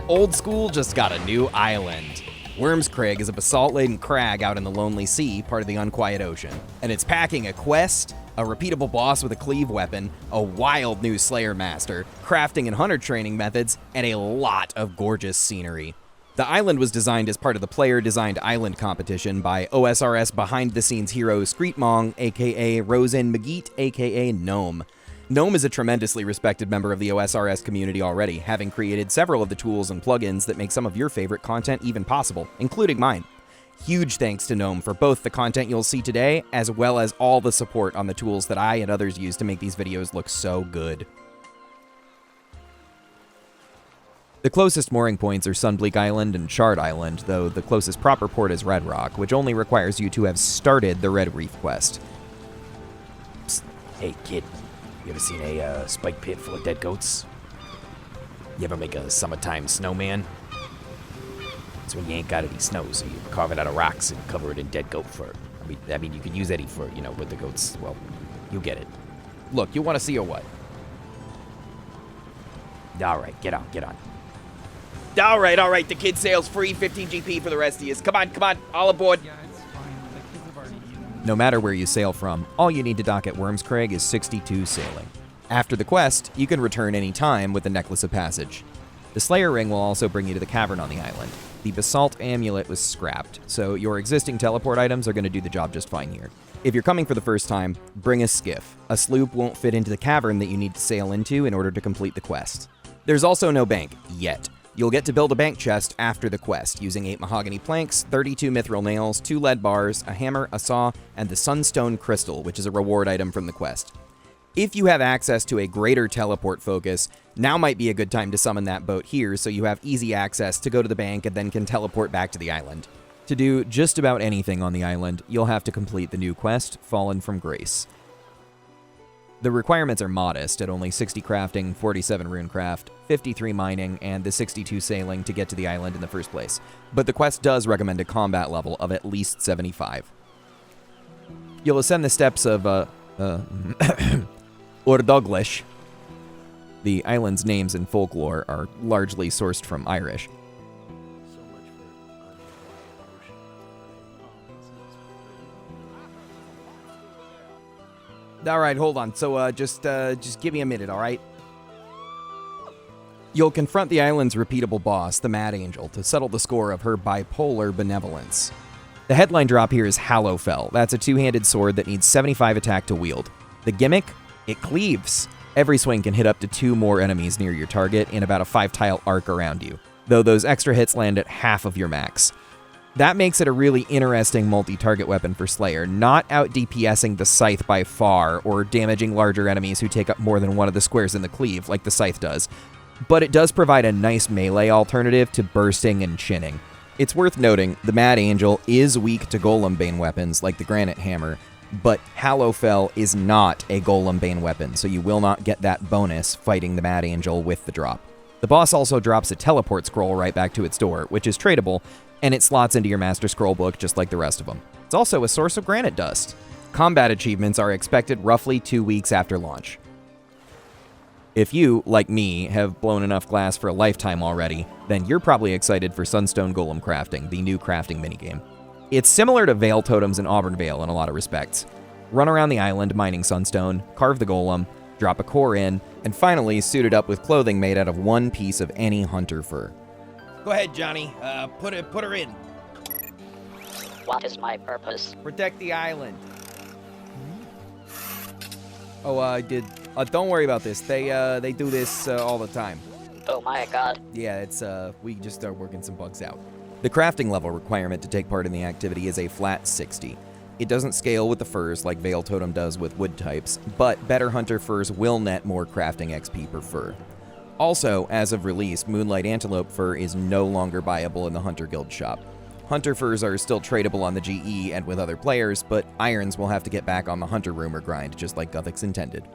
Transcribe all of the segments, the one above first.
Old School just got a new island. Wyrmscraig is a basalt-laden crag out in the lonely sea, part of the unquiet ocean. And it's packing a quest, a repeatable boss with a cleave weapon, a wild new Slayer master, crafting and hunter training methods, and a lot of gorgeous scenery. The island was designed as part of the player-designed island competition by OSRS behind-the-scenes hero Screetmong, aka Rosen McGeet, aka Gnome. Gnome is a tremendously respected member of the OSRS community already, having created several of the tools and plugins that make some of your favorite content even possible, including mine. Huge thanks to Gnome for both the content you'll see today, as well as all the support on the tools that I and others use to make these videos look so good. The closest mooring points are Sunbleak Island and Shard Island, though the closest proper port is Red Rock, which only requires you to have started the Red Reef quest. Psst. Hey, kid. You ever seen a spike pit full of dead goats? You ever make a summertime snowman? It's when you ain't got any snow, so you carve it out of rocks and cover it in dead goat fur. I mean, you could use any fur, with the goats. Well, you get it. Look, you want to see or what? All right, get on. All right, the kid sails free, 15 GP for the rest of you. Come on, all aboard. Yeah, it's fine. The kids have already eaten. No matter where you sail from, all you need to dock at Wyrmscraig is 62 sailing. After the quest, you can return any time with the Necklace of Passage. The Slayer Ring will also bring you to the cavern on the island. The Basalt Amulet was scrapped, so your existing teleport items are going to do the job just fine here. If you're coming for the first time, bring a skiff. A sloop won't fit into the cavern that you need to sail into in order to complete the quest. There's also no bank, yet. You'll get to build a bank chest after the quest, using 8 mahogany planks, 32 mithril nails, 2 lead bars, a hammer, a saw, and the Sunstone Crystal, which is a reward item from the quest. If you have access to a greater teleport focus, now might be a good time to summon that boat here so you have easy access to go to the bank and then can teleport back to the island. To do just about anything on the island, you'll have to complete the new quest, Fallen from Grace. The requirements are modest at only 60 crafting, 47 runecraft, 53 mining, and the 62 sailing to get to the island in the first place. But the quest does recommend a combat level of at least 75. You'll ascend the steps of, Ordoglish. The island's names in folklore are largely sourced from Irish. All right, hold on. So, just give me a minute, all right? You'll confront the island's repeatable boss, the Mad Angel, to settle the score of her bipolar benevolence. The headline drop here is Hallowfell. That's a two-handed sword that needs 75 attack to wield. The gimmick? It cleaves. Every swing can hit up to 2 more enemies near your target in about a 5-tile arc around you, though those extra hits land at half of your max. That makes it a really interesting multi-target weapon for Slayer, not out DPSing the Scythe by far, or damaging larger enemies who take up more than one of the squares in the cleave, like the Scythe does. But it does provide a nice melee alternative to bursting and chinning. It's worth noting, the Mad Angel is weak to Golem Bane weapons, like the Granite Hammer, but Hallowfell is not a Golem Bane weapon, so you will not get that bonus fighting the Mad Angel with the drop. The boss also drops a teleport scroll right back to its door, which is tradable, and it slots into your Master Scroll book just like the rest of them. It's also a source of granite dust. Combat achievements are expected roughly 2 weeks after launch. If you, like me, have blown enough glass for a lifetime already, then you're probably excited for Sunstone Golem Crafting, the new crafting minigame. It's similar to Veil Totems in Auburn Vale in a lot of respects. Run around the island mining sunstone, carve the golem, drop a core in, and finally suit it up with clothing made out of 1 piece of any hunter fur. Go ahead, Johnny. Put her in. What is my purpose? Protect the island. Oh, don't worry about this. They do this all the time. Oh my god. Yeah, it's we just start working some bugs out. The crafting level requirement to take part in the activity is a flat 60. It doesn't scale with the furs like Veil Totem does with wood types, but better hunter furs will net more crafting XP per fur. Also, as of release, Moonlight Antelope fur is no longer buyable in the Hunter Guild shop. Hunter furs are still tradable on the GE and with other players, but irons will have to get back on the Hunter rumor grind, just like Guthix intended.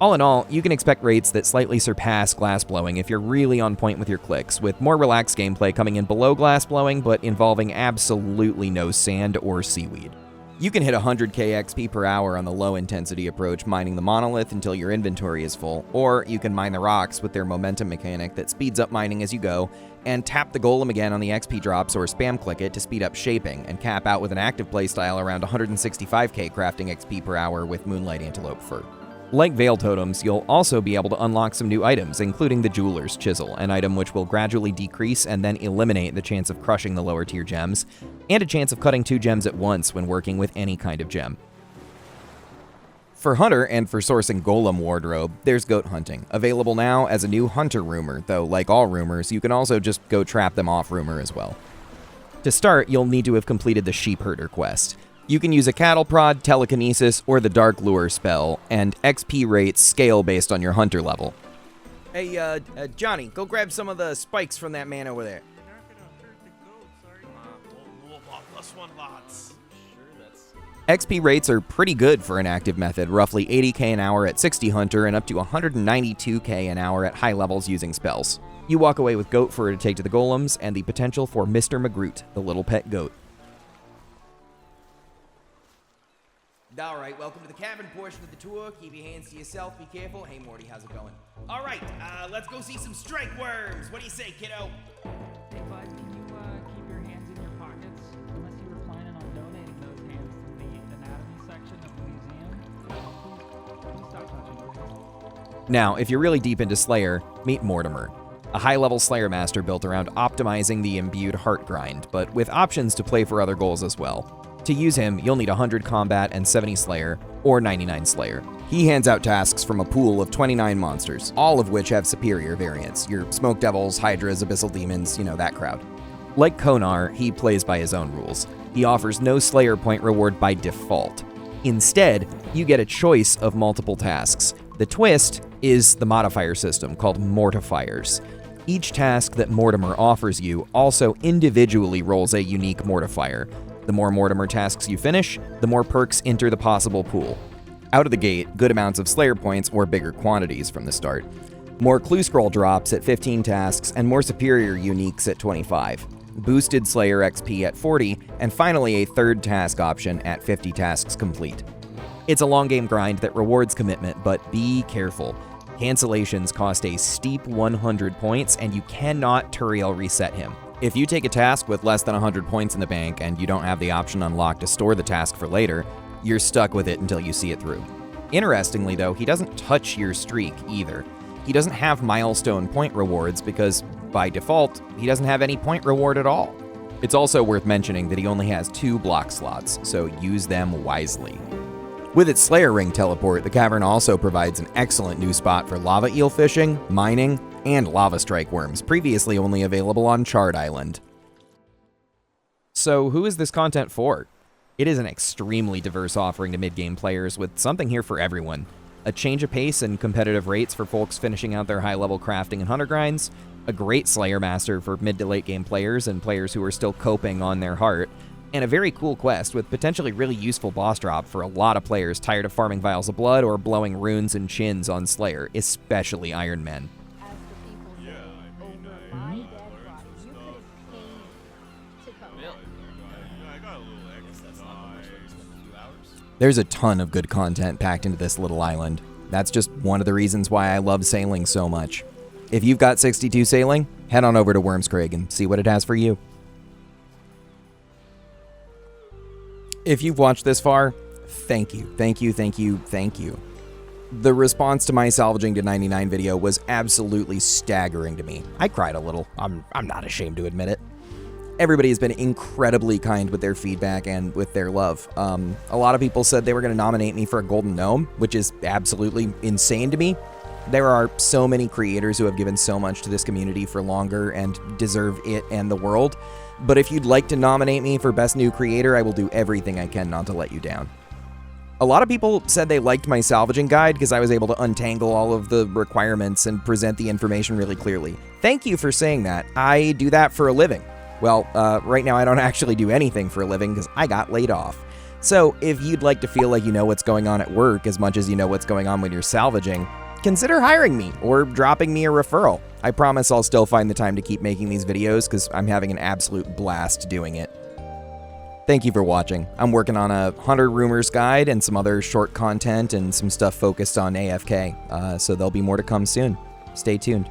All in all, you can expect rates that slightly surpass glassblowing if you're really on point with your clicks, with more relaxed gameplay coming in below glassblowing, but involving absolutely no sand or seaweed. You can hit 100k XP per hour on the low-intensity approach, mining the monolith until your inventory is full, or you can mine the rocks with their momentum mechanic that speeds up mining as you go, and tap the golem again on the XP drops or spam click it to speed up shaping, and cap out with an active playstyle around 165k crafting XP per hour with Moonlight Antelope Fur. Like Veil Totems, you'll also be able to unlock some new items, including the Jeweler's Chisel, an item which will gradually decrease and then eliminate the chance of crushing the lower tier gems, and a chance of cutting 2 gems at once when working with any kind of gem. For Hunter and for sourcing Golem Wardrobe, there's Goat Hunting, available now as a new Hunter Rumor, though like all rumors, you can also just go trap them off Rumor as well. To start, you'll need to have completed the Sheep Herder quest. You can use a cattle prod, telekinesis, or the Dark Lure spell, and XP rates scale based on your hunter level. Hey, Johnny, go grab some of the spikes from that man over there. XP rates are pretty good for an active method, roughly 80k an hour at 60 hunter and up to 192k an hour at high levels using spells. You walk away with goat fur to take to the golems and the potential for Mr. Magroot, the little pet goat. All right, welcome to the cavern portion of the tour. Keep your hands to yourself, be careful. Hey, Morty, how's it going? All right, let's go see some strike worms. What do you say, kiddo? Hey, bud, can you keep your hands in your pockets? Unless you were planning on donating those hands to the anatomy section of the museum. Please stop touching them. Now, if you're really deep into Slayer, meet Mortimer, a high-level Slayer master built around optimizing the imbued heart grind, but with options to play for other goals as well. To use him, you'll need 100 combat and 70 Slayer, or 99 Slayer. He hands out tasks from a pool of 29 monsters, all of which have superior variants. Your Smoke Devils, Hydras, Abyssal Demons, you know, that crowd. Like Konar, he plays by his own rules. He offers no Slayer point reward by default. Instead, you get a choice of multiple tasks. The twist is the modifier system called Mortifiers. Each task that Mortimer offers you also individually rolls a unique Mortifier. The more Mortimer tasks you finish, the more perks enter the possible pool. Out of the gate, good amounts of Slayer points or bigger quantities from the start. More Clue Scroll drops at 15 tasks, and more superior uniques at 25. Boosted Slayer XP at 40, and finally a third task option at 50 tasks complete. It's a long game grind that rewards commitment, but be careful. Cancellations cost a steep 100 points, and you cannot Turiel reset him. If you take a task with less than 100 points in the bank and you don't have the option unlocked to store the task for later, you're stuck with it until you see it through. Interestingly though, he doesn't touch your streak either. He doesn't have milestone point rewards because, by default, he doesn't have any point reward at all. It's also worth mentioning that he only has 2 block slots, so use them wisely. With its Slayer Ring teleport, the cavern also provides an excellent new spot for lava eel fishing, mining, and lava strike worms, previously only available on Charred Island. So who is this content for? It is an extremely diverse offering to mid-game players with something here for everyone. A change of pace and competitive rates for folks finishing out their high-level crafting and hunter grinds, a great Slayer Master for mid to late game players and players who are still coping on their heart, and a very cool quest with potentially really useful boss drop for a lot of players tired of farming vials of blood or blowing runes and chins on Slayer, especially Iron Men. There's a ton of good content packed into this little island. That's just one of the reasons why I love sailing so much. If you've got 62 sailing, head on over to Wyrmscraig and see what it has for you. If you've watched this far, thank you, thank you, thank you, thank you. The response to my salvaging to 99 video was absolutely staggering to me. I cried a little. I'm not ashamed to admit it. Everybody has been incredibly kind with their feedback and with their love. A lot of people said they were going to nominate me for a Golden Gnome, which is absolutely insane to me. There are so many creators who have given so much to this community for longer and deserve it and the world. But if you'd like to nominate me for Best New Creator, I will do everything I can not to let you down. A lot of people said they liked my salvaging guide because I was able to untangle all of the requirements and present the information really clearly. Thank you for saying that. I do that for a living. Well, right now I don't actually do anything for a living because I got laid off. So if you'd like to feel like you know what's going on at work as much as you know what's going on when you're salvaging, consider hiring me or dropping me a referral. I promise I'll still find the time to keep making these videos because I'm having an absolute blast doing it. Thank you for watching. I'm working on a Hunter Rumors guide and some other short content and some stuff focused on AFK, so there'll be more to come soon. Stay tuned.